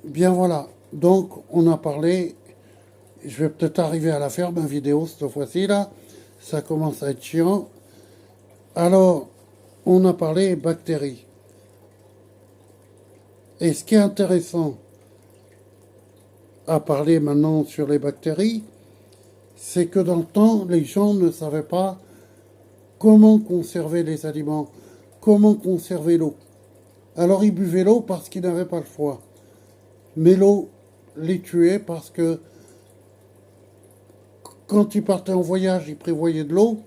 Bien voilà, donc on a parlé, je vais peut-être arriver à la faire, ma vidéo cette fois-ci là, ça commence à être chiant. Alors, on a parlé bactéries. Et ce qui est intéressant à parler maintenant sur les bactéries, c'est que dans le temps, les gens ne savaient pas comment conserver les aliments, comment conserver l'eau. Alors ils buvaient l'eau parce qu'ils n'avaient pas le choix. Mais l'eau les tuait parce que quand ils partaient en voyage, ils prévoyaient de l'eau.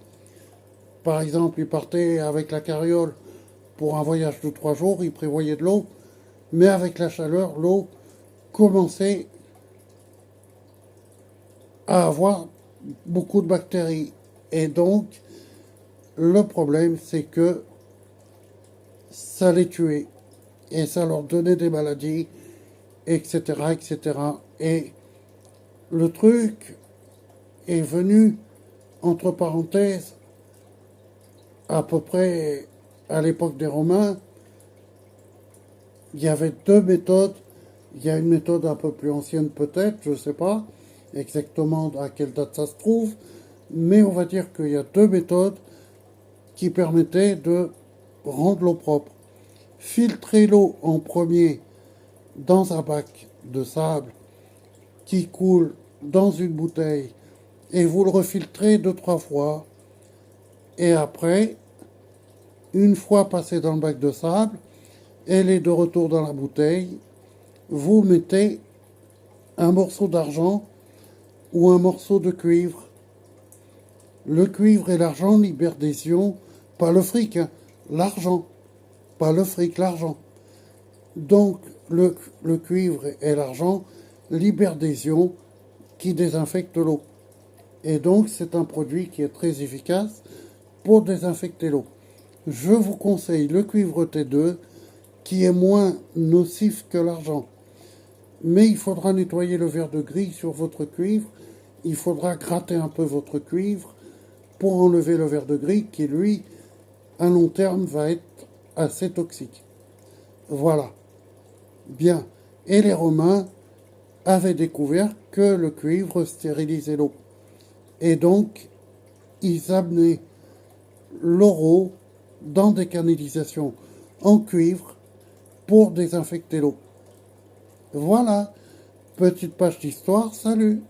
Par exemple, ils partaient avec la carriole pour un voyage de 3 jours, ils prévoyaient de l'eau. Mais avec la chaleur, l'eau commençait à avoir beaucoup de bactéries. Et donc, le problème, c'est que ça les tuait. Et ça leur donnait des maladies, etc., etc. Et le truc est venu, entre parenthèses, à peu près à l'époque des Romains. Il y avait deux méthodes. Il y a une méthode un peu plus ancienne peut-être, je ne sais pas exactement à quelle date ça se trouve, mais on va dire qu'il y a deux méthodes qui permettaient de rendre l'eau propre. Filtrer l'eau en premier dans un bac de sable qui coule dans une bouteille et vous le refiltrez 2, 3 fois. Et après, une fois passé dans le bac de sable, elle est de retour dans la bouteille, vous mettez un morceau d'argent ou un morceau de cuivre. Le cuivre et l'argent libèrent des ions, pas le fric, hein, l'argent, pas le fric, l'argent. Donc le cuivre et l'argent libèrent des ions qui désinfectent l'eau. Et donc c'est un produit qui est très efficace pour désinfecter l'eau. Je vous conseille le cuivre T2 qui est moins nocif que l'argent. Mais il faudra nettoyer le verre de gris sur votre cuivre. Il faudra gratter un peu votre cuivre pour enlever le verre de gris qui, lui, à long terme, va être assez toxique. Voilà. Bien. Et les Romains avaient découvert que le cuivre stérilisait l'eau. Et donc, ils amenaient l'eau dans des canalisations en cuivre pour désinfecter l'eau. Voilà. Petite page d'histoire. Salut.